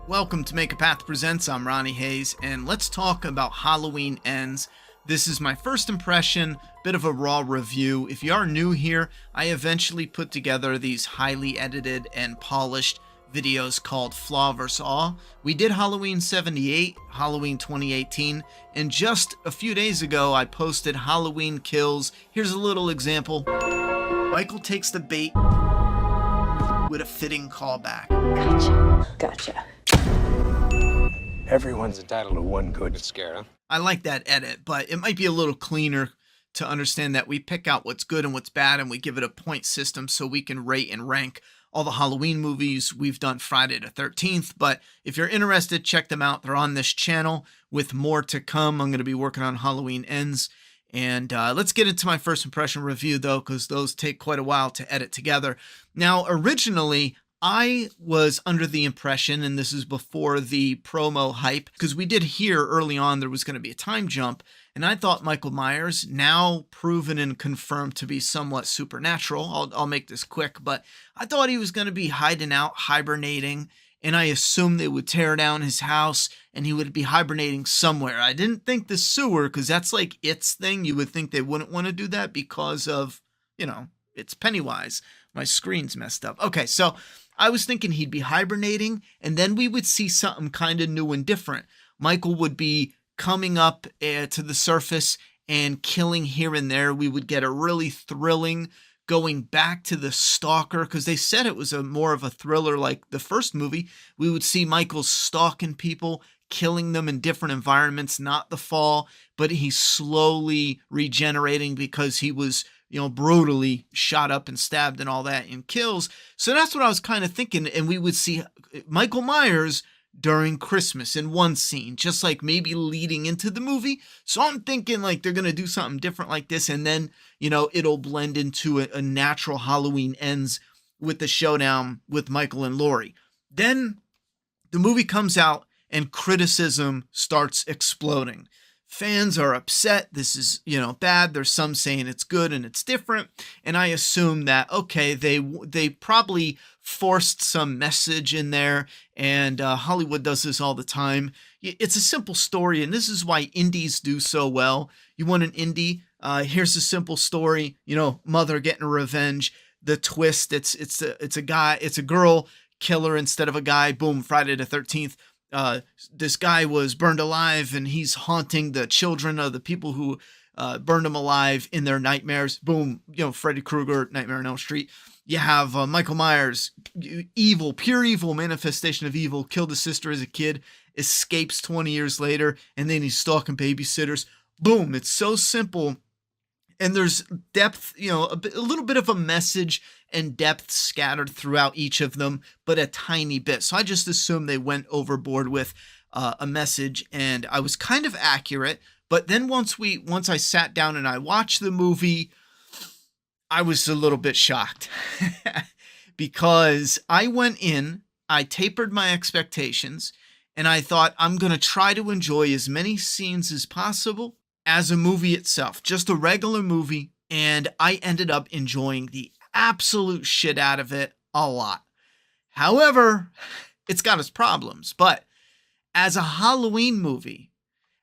Welcome to Make a Path Presents. I'm Ronnie Hayes, and let's talk about Halloween Ends. This is my first impression, bit of a raw review. If you are new here, I eventually put together these highly edited and polished videos called Flaw vs. Awe. We did Halloween 78, Halloween 2018, and just a few days ago I posted Halloween Kills. Here's a little example. Michael takes the bait with a fitting callback. Gotcha. Everyone's entitled to one good scare, huh? I like that edit, but it might be a little cleaner to understand that we pick out what's good and what's bad and we give it a point system so we can rate and rank all the Halloween movies. We've done Friday the 13th, but if you're interested, check them out. They're on this channel with more to come. I'm going to be working on Halloween Ends. And let's get into my first impression review, though, because those take quite a while to edit together. Now, originally, I was under the impression, and this is before the promo hype, because we did hear early on there was going to be a time jump, and I thought Michael Myers, now proven and confirmed to be somewhat supernatural, I'll make this quick, but I thought he was going to be hiding out, hibernating, and I assumed they would tear down his house and he would be hibernating somewhere. I didn't think the sewer, because that's like its thing. You would think they wouldn't want to do that because of, it's Pennywise. My screen's messed up. Okay, so I was thinking he'd be hibernating, and then we would see something kind of new and different. Michael would be coming up to the surface and killing here and there. We would get a really thrilling going back to the stalker, because they said it was more of a thriller like the first movie. We would see Michael stalking people, killing them in different environments, not the fall, but he's slowly regenerating because he was brutally shot up and stabbed and all that in Kills. So that's what I was kind of thinking. And we would see Michael Myers during Christmas in one scene, just like maybe leading into the movie. So I'm thinking like they're going to do something different like this. And then, it'll blend into a natural Halloween Ends with the showdown with Michael and Laurie. Then the movie comes out and criticism starts exploding. Fans are upset. This is, bad. There's some saying it's good and it's different. And I assume that, okay, they probably forced some message in there. And Hollywood does this all the time. It's a simple story. And this is why indies do so well. You want an indie? Here's a simple story. Mother getting revenge. The twist. It's a girl killer instead of a guy. Boom. Friday the 13th. This guy was burned alive and he's haunting the children of the people who burned him alive in their nightmares. Boom, Freddy Krueger, Nightmare on Elm Street. You have Michael Myers, evil, pure evil, manifestation of evil, killed his sister as a kid, escapes 20 years later, and then he's stalking babysitters. Boom, it's so simple. And there's depth, a little bit of a message and depth scattered throughout each of them, but a tiny bit. So I just assumed they went overboard with a message, and I was kind of accurate. But then once I sat down and I watched the movie, I was a little bit shocked because I went in, I tapered my expectations, and I thought I'm going to try to enjoy as many scenes as possible as a movie itself, just a regular movie, and I ended up enjoying the absolute shit out of it a lot. However, it's got its problems, but as a Halloween movie,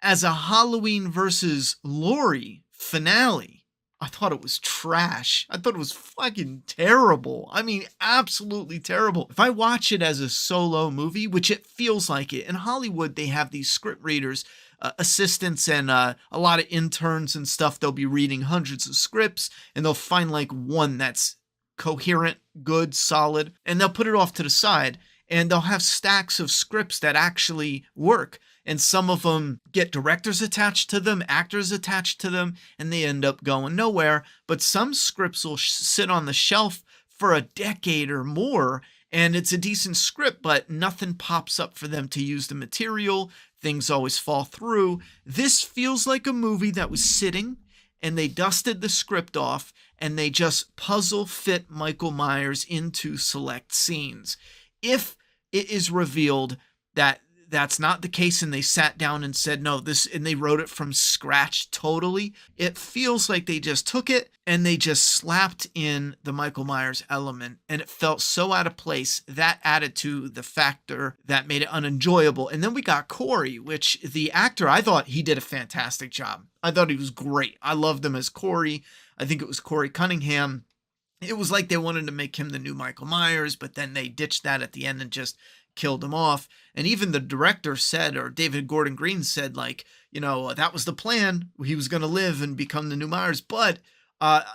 as a Halloween versus Laurie finale, I thought it was trash. I thought it was fucking terrible. I mean, absolutely terrible. If I watch it as a solo movie, which it feels like it, in Hollywood, they have these script readers, assistants and a lot of interns and stuff. They'll be reading hundreds of scripts and they'll find like one that's coherent, good, solid, and they'll put it off to the side and they'll have stacks of scripts that actually work. And some of them get directors attached to them, actors attached to them, and they end up going nowhere. But some scripts will sit on the shelf for a decade or more, and it's a decent script, but nothing pops up for them to use the material. Things always fall through. This feels like a movie that was sitting, and they dusted the script off, and they just puzzle fit Michael Myers into select scenes. If it is revealed that that's not the case, and they sat down and said, no, this, and they wrote it from scratch totally. It feels like they just took it and they just slapped in the Michael Myers element, and it felt so out of place. That added to the factor that made it unenjoyable. And then we got Corey, which the actor, I thought he did a fantastic job. I thought he was great. I loved him as Corey. I think it was Corey Cunningham. It was like they wanted to make him the new Michael Myers, but then they ditched that at the end and just killed him off. And even the director said, or David Gordon Green said, like, you know, that was the plan. He was going to live and become the new Myers, but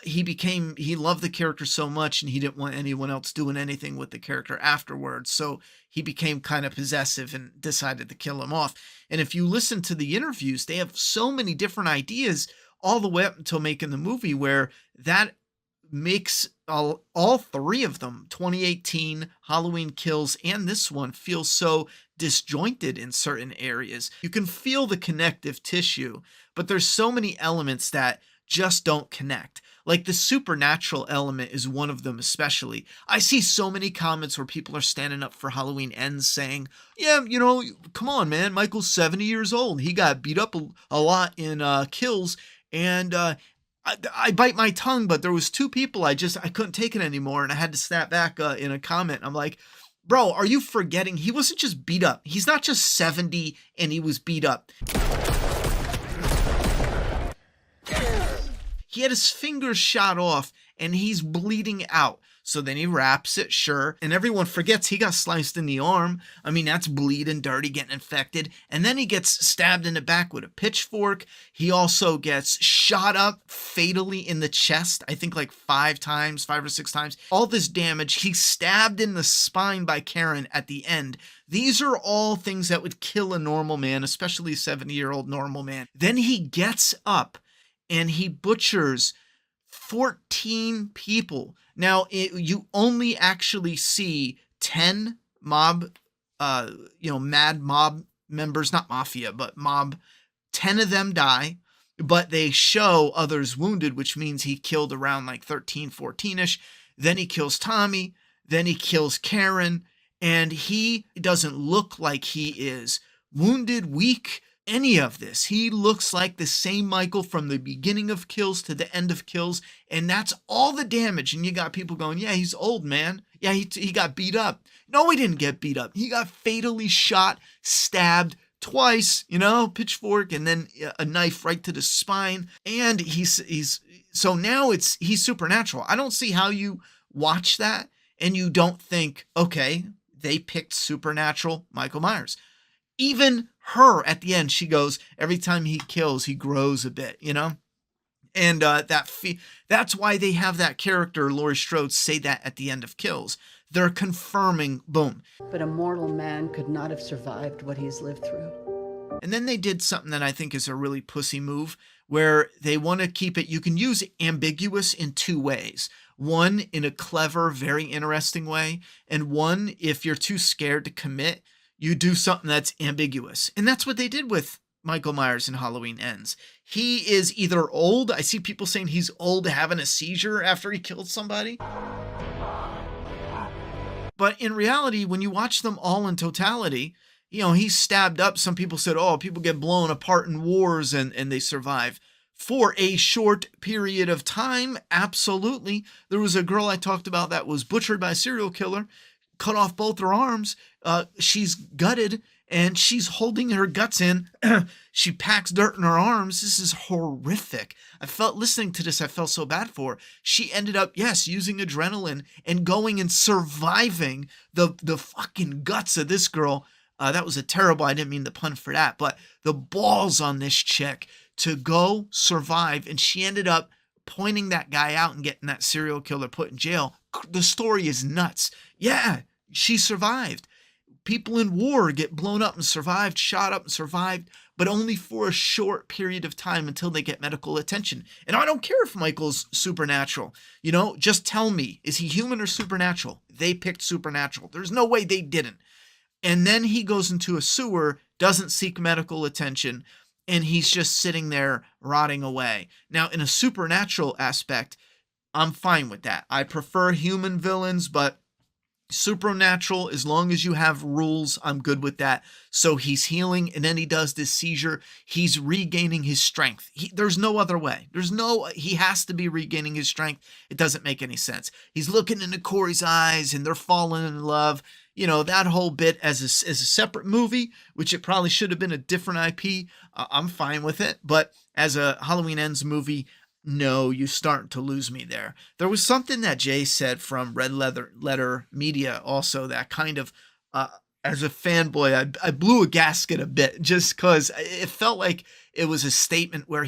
he loved the character so much, and he didn't want anyone else doing anything with the character afterwards. So he became kind of possessive and decided to kill him off. And if you listen to the interviews, they have so many different ideas all the way up until making the movie, where that makes all three of them, 2018, Halloween Kills, and this one, feel so disjointed in certain areas. You can feel the connective tissue, but there's so many elements that just don't connect. Like the supernatural element is one of them especially. I see so many comments where people are standing up for Halloween Ends saying, yeah, you know, come on, man, Michael's 70 years old. He got beat up a lot in Kills, and I bite my tongue, but there was two people I couldn't take it anymore, and I had to snap back in a comment. I'm like, bro, are you forgetting? He wasn't just beat up. He's not just 70 and he was beat up. He had his fingers shot off and he's bleeding out. So then he wraps it, sure. And everyone forgets he got sliced in the arm. I mean, that's bleeding, dirty, getting infected. And then he gets stabbed in the back with a pitchfork. He also gets shot up fatally in the chest, I think like 5 or 6 times. All this damage. He's stabbed in the spine by Karen at the end. These are all things that would kill a normal man, especially a 70-year-old normal man. Then he gets up and he butchers 14 people. Now, you only actually see 10 mad mob members, not mafia, but mob. 10 of them die, but they show others wounded, which means he killed around like 13, 14-ish. Then he kills Tommy. Then he kills Karen. And he doesn't look like he is wounded, weak, any of this. He looks like the same Michael from the beginning of Kills to the end of Kills, and that's all the damage. And you got people going, yeah, he's old, man. Yeah, he got beat up. No, he didn't get beat up. He got fatally shot, stabbed twice, pitchfork, and then a knife right to the spine. And he's so now he's supernatural. I don't see how you watch that and you don't think, okay, they picked supernatural Michael Myers. Even her at the end, she goes, every time he kills, he grows a bit, And that's why they have that character, Laurie Strode, say that at the end of Kills. They're confirming, boom. But a mortal man could not have survived what he's lived through. And then they did something that I think is a really pussy move, where they want to keep it, you can use ambiguous in 2 ways. One, in a clever, very interesting way. And one, if you're too scared to commit, you do something that's ambiguous. And that's what they did with Michael Myers in Halloween Ends. He is either old. I see people saying he's old, having a seizure after he killed somebody. But in reality, when you watch them all in totality, he's stabbed up. Some people said, oh, people get blown apart in wars and they survive. For a short period of time, absolutely. There was a girl I talked about that was butchered by a serial killer, cut off both her arms. She's gutted and she's holding her guts in. She packs dirt in her arms. This is horrific. Listening to this, I felt so bad for her. She ended up, using adrenaline and going and surviving the fucking guts of this girl. That was I didn't mean the pun for that, but the balls on this chick to go survive. And she ended up pointing that guy out and getting that serial killer put in jail. The story is nuts. Yeah, she survived. People in war get blown up and survived, shot up and survived, but only for a short period of time until they get medical attention. And I don't care if Michael's supernatural. Just tell me, is he human or supernatural? They picked supernatural. There's no way they didn't. And then he goes into a sewer, doesn't seek medical attention, and he's just sitting there rotting away. Now, in a supernatural aspect, I'm fine with that. I prefer human villains, but Supernatural, as long as you have rules, I'm good with that. So he's healing, and then he does this seizure. He's regaining his strength. There's no other way. He has to be regaining his strength. It doesn't make any sense. He's looking into Corey's eyes, and they're falling in love. That whole bit as a separate movie, which it probably should have been a different IP, I'm fine with it. But as a Halloween Ends movie, no, you start to lose me there. There was something that Jay said from Red Letter Media also that kind of, as a fanboy, I blew a gasket a bit just because it felt like it was a statement where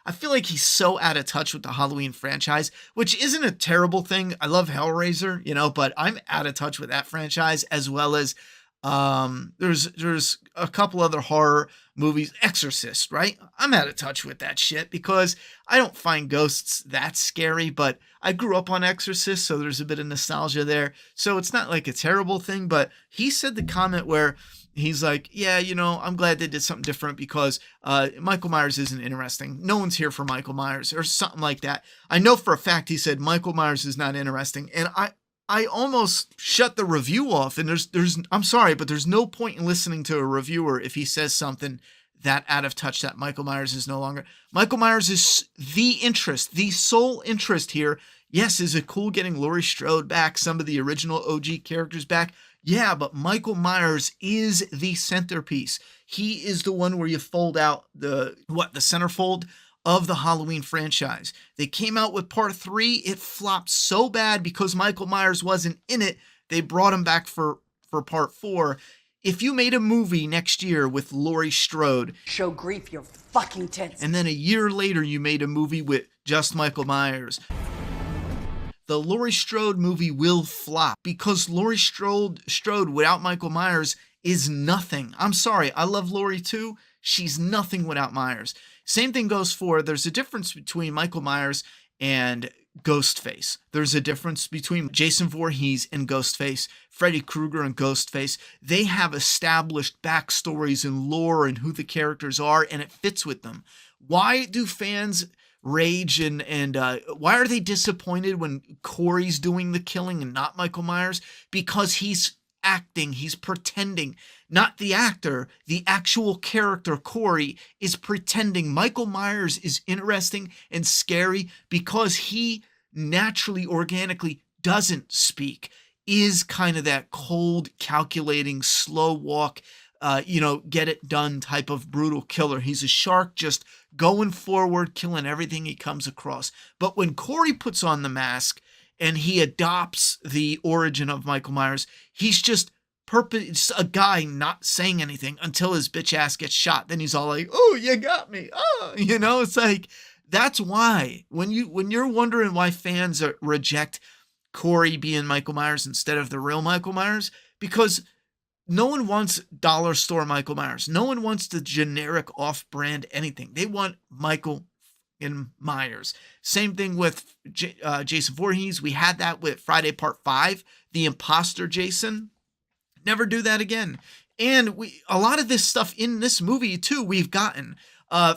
I feel like he's so out of touch with the Halloween franchise, which isn't a terrible thing. I love Hellraiser, but I'm out of touch with that franchise, as well as there's a couple other horror movies. Exorcist, right? I'm out of touch with that shit because I don't find ghosts that scary, but I grew up on Exorcist, so there's a bit of nostalgia there. So it's not like a terrible thing, but he said the comment where he's like, yeah, I'm glad they did something different because Michael Myers isn't interesting. No one's here for Michael Myers or something like that. I know for a fact he said Michael Myers is not interesting, and I almost shut the review off, and I'm sorry, but there's no point in listening to a reviewer if he says something that out of touch that Michael Myers is no longer. Michael Myers is the sole interest here. Yes, is it cool getting Laurie Strode back, some of the original OG characters back? Yeah, but Michael Myers is the centerpiece. He is the one where you fold out the centerfold of the Halloween franchise. They came out with part 3. It flopped so bad because Michael Myers wasn't in it. They brought him back for part 4. If you made a movie next year with Laurie Strode, Show grief your fucking tits. and then a year later you made a movie with just Michael Myers, the Laurie Strode movie will flop because Laurie Strode without Michael Myers is nothing. I'm sorry, I love Laurie too. She's nothing without Myers. Same thing goes for, there's a difference between Michael Myers and Ghostface. There's a difference between Jason Voorhees and Ghostface, Freddy Krueger and Ghostface. They have established backstories and lore and who the characters are, and it fits with them. Why do fans rage and why are they disappointed when Corey's doing the killing and not Michael Myers? Because he's acting, he's pretending. Not the actor, the actual character Corey is pretending. Michael Myers is interesting and scary because he naturally, organically doesn't speak, is kind of that cold, calculating, slow walk, get it done type of brutal killer. He's a shark just going forward, killing everything he comes across. But when Corey puts on the mask and he adopts the origin of Michael Myers, he's just a guy not saying anything until his bitch ass gets shot. Then he's all like, oh, you got me. Oh, it's like, that's why when you're wondering why fans reject Corey being Michael Myers instead of the real Michael Myers, because no one wants dollar store Michael Myers. No one wants the generic off-brand anything. They want Michael and Myers. Same thing with Jason Voorhees. We had that with Friday Part 5, the imposter Jason. Never do that again. And a lot of this stuff in this movie too, we've gotten.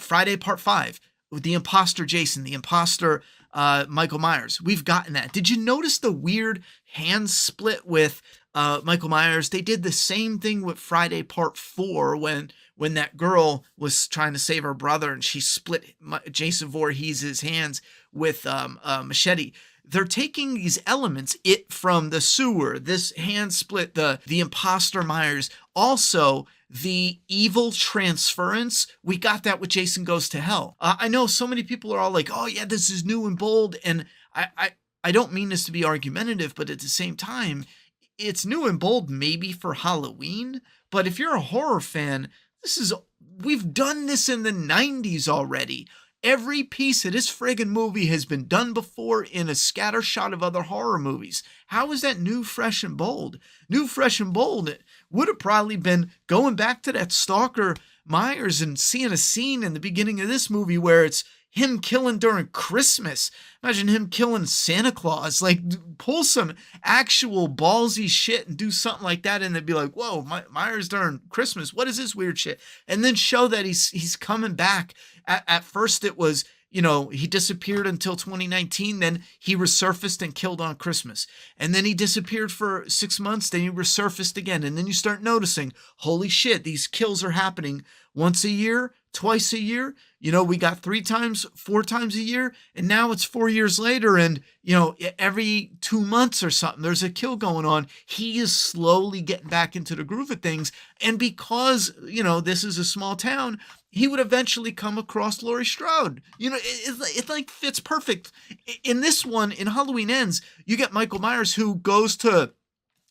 Friday Part 5, with the imposter Jason, the imposter Michael Myers. We've gotten that. Did you notice the weird hand split with Michael Myers? They did the same thing with Friday Part 4 when that girl was trying to save her brother and she split Jason Voorhees' hands with a machete. They're taking these elements, it from the sewer, this hand split, the imposter Myers, also the evil transference. We got that with Jason Goes to Hell. I know so many people are all like, oh yeah, this is new and bold. And I don't mean this to be argumentative, but at the same time, it's new and bold maybe for Halloween. But if you're a horror fan, we've done this in the 90s already. Every piece of this friggin' movie has been done before in a scattershot of other horror movies. How is that new, fresh, and bold? New, fresh, and bold, it would have probably been going back to that stalker Myers and seeing a scene in the beginning of this movie where it's him killing during Christmas. Imagine him killing Santa Claus. Like, pull some actual ballsy shit and do something like that, and they'd be like, whoa, Myers during Christmas, what is this weird shit? And then show that he's coming back. At first it was, he disappeared until 2019. Then he resurfaced and killed on Christmas. And then he disappeared for 6 months. Then he resurfaced again. And then you start noticing, holy shit, these kills are happening once a year, twice a year. We got 3 times, 4 times a year. And now it's 4 years later. And, every 2 months or something, there's a kill going on. He is slowly getting back into the groove of things. And because, this is a small town, he would eventually come across Laurie Strode. It like fits perfect. In this one, in Halloween Ends, you get Michael Myers who goes to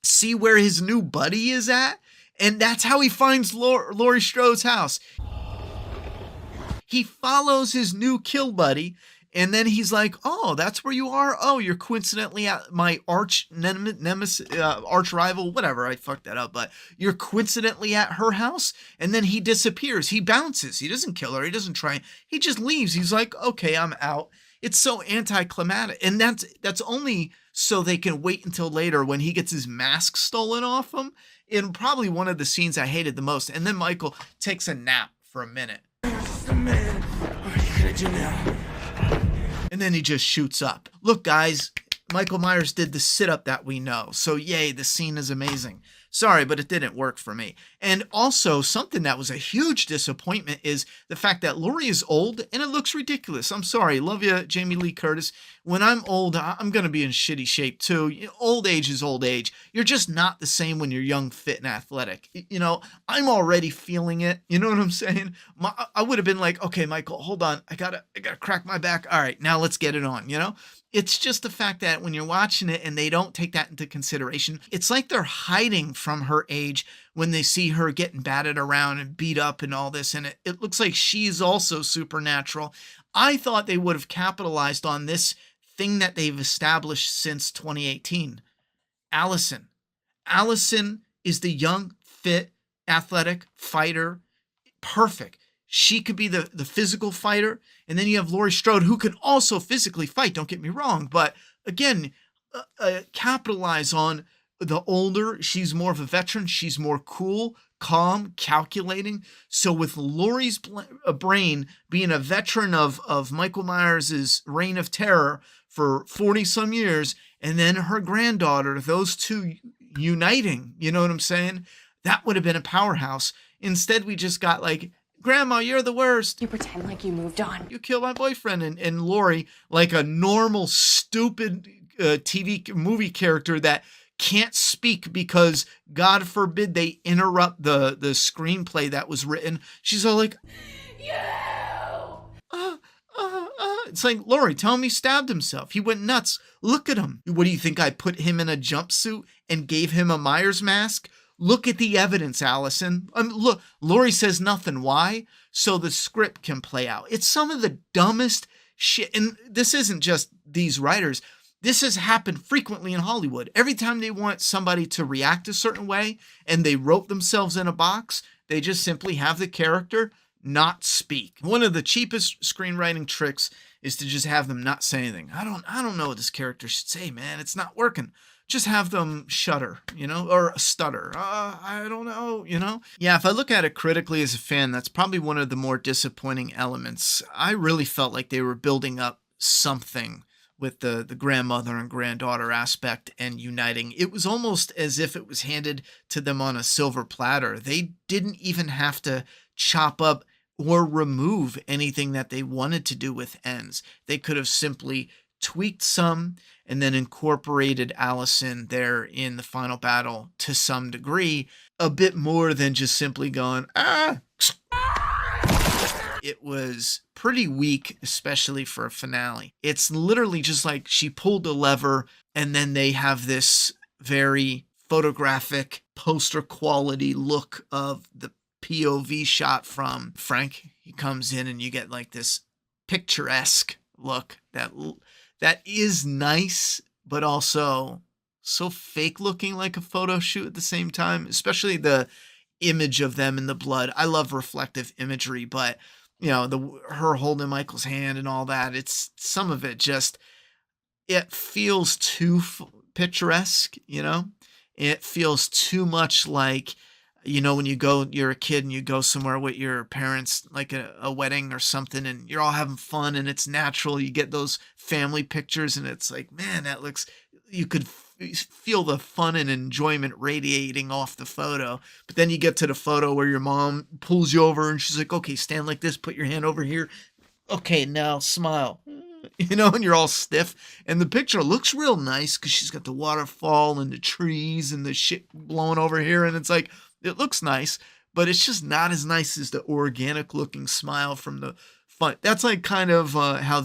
see where his new buddy is at. And that's how he finds Laurie Strode's house. He follows his new kill buddy. And then he's like, oh, that's where you are? Oh, you're coincidentally at my arch nemesis, arch rival, whatever. I fucked that up. But you're coincidentally at her house. And then he disappears. He bounces. He doesn't kill her. He doesn't try. He just leaves. He's like, okay, I'm out. It's so anticlimactic. And that's only so they can wait until later when he gets his mask stolen off him. In probably one of the scenes I hated the most. And then Michael takes a nap for a minute. And then he just shoots up. Look, guys, Michael Myers did the sit-up that we know. So yay, the scene is amazing. Sorry, but it didn't work for me. And also, something that was a huge disappointment is the fact that Laurie is old and it looks ridiculous. I'm sorry. Love you, Jamie Lee Curtis. When I'm old, I'm going to be in shitty shape too. Old age is old age. You're just not the same when you're young, fit, and athletic. I'm already feeling it. You know what I'm saying? I would have been like, okay, Michael, hold on. I gotta crack my back. All right, now let's get it on, It's just the fact that when you're watching it and they don't take that into consideration, it's like they're hiding from her age when they see her getting batted around and beat up and all this. And it looks like she's also supernatural. I thought they would have capitalized on this thing that they've established since 2018. Allison. Allison is the young, fit, athletic fighter. Perfect. She could be the physical fighter. And then you have Laurie Strode, who can also physically fight, don't get me wrong. But again, capitalize on the older. She's more of a veteran. She's more cool, calm, calculating. So with Laurie's brain being a veteran of Michael Myers' reign of terror for 40-some years, and then her granddaughter, those two uniting, you know what I'm saying? That would have been a powerhouse. Instead, we just got like, Grandma, you're the worst. You pretend like you moved on. You killed my boyfriend. And Laurie, like a normal, stupid TV movie character that can't speak because, God forbid, they interrupt the screenplay that was written. She's all like, It's like, Laurie, tell him he stabbed himself. He went nuts. Look at him. What do you think? I put him in a jumpsuit and gave him a Myers mask? Look at the evidence, Allison. Look, Laurie says nothing. Why? So the script can play out. It's some of the dumbest shit. And this isn't just these writers. This has happened frequently in Hollywood. Every time they want somebody to react a certain way and they wrote themselves in a box, they just simply have the character not speak. One of the cheapest screenwriting tricks is to just have them not say anything. I don't know what this character should say, man. It's not working. Just have them shudder, or stutter. I don't know, Yeah, if I look at it critically as a fan, that's probably one of the more disappointing elements. I really felt like they were building up something with the grandmother and granddaughter aspect and uniting. It was almost as if it was handed to them on a silver platter. They didn't even have to chop up or remove anything that they wanted to do with Ends. They could have simply tweaked some and then incorporated Allison there in the final battle to some degree, a bit more than just simply going, It was pretty weak, especially for a finale. It's literally just like she pulled a lever and then they have this very photographic poster quality look of the POV shot from Frank. He comes in and you get like this picturesque look that is nice, but also so fake looking, like a photo shoot at the same time, especially the image of them in the blood. I love reflective imagery, but her holding Michael's hand and all that, it's some of it just, it feels too picturesque, It feels too much like, You know, when you're a kid and you go somewhere with your parents, like a wedding or something, and you're all having fun and it's natural. You get those family pictures and it's like, man, you could feel the fun and enjoyment radiating off the photo. But then you get to the photo where your mom pulls you over and she's like, okay, stand like this, put your hand over here. Okay, now smile. And you're all stiff. And the picture looks real nice because she's got the waterfall and the trees and the shit blowing over here. And it's like, it looks nice, but it's just not as nice as the organic looking smile from the fun. That's like kind of how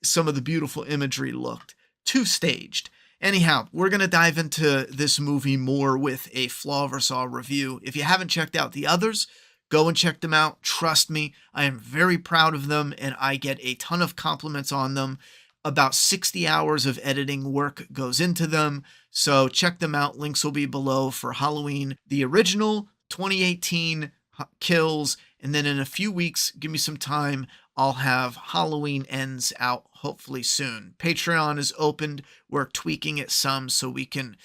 some of the beautiful imagery looked. Too staged. Anyhow, we're going to dive into this movie more with a Flaw vs. All review. If you haven't checked out the others, go and check them out. Trust me, I am very proud of them, and I get a ton of compliments on them. About 60 hours of editing work goes into them, so check them out. Links will be below for Halloween, the original 2018 Kills, and then in a few weeks, give me some time, I'll have Halloween Ends out hopefully soon. Patreon is opened. We're tweaking it some so we can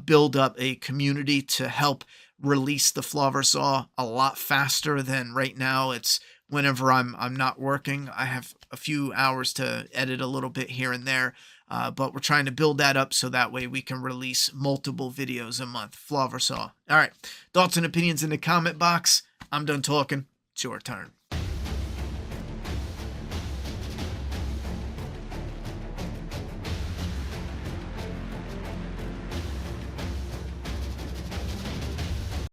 build up a community to help release the Flaw vs. All a lot faster than right now. It's whenever I'm not working. I have a few hours to edit a little bit here and there, but we're trying to build that up so that way we can release multiple videos a month. Flaw vs. All. All right, thoughts and opinions in the comment box. I'm done talking. It's your turn.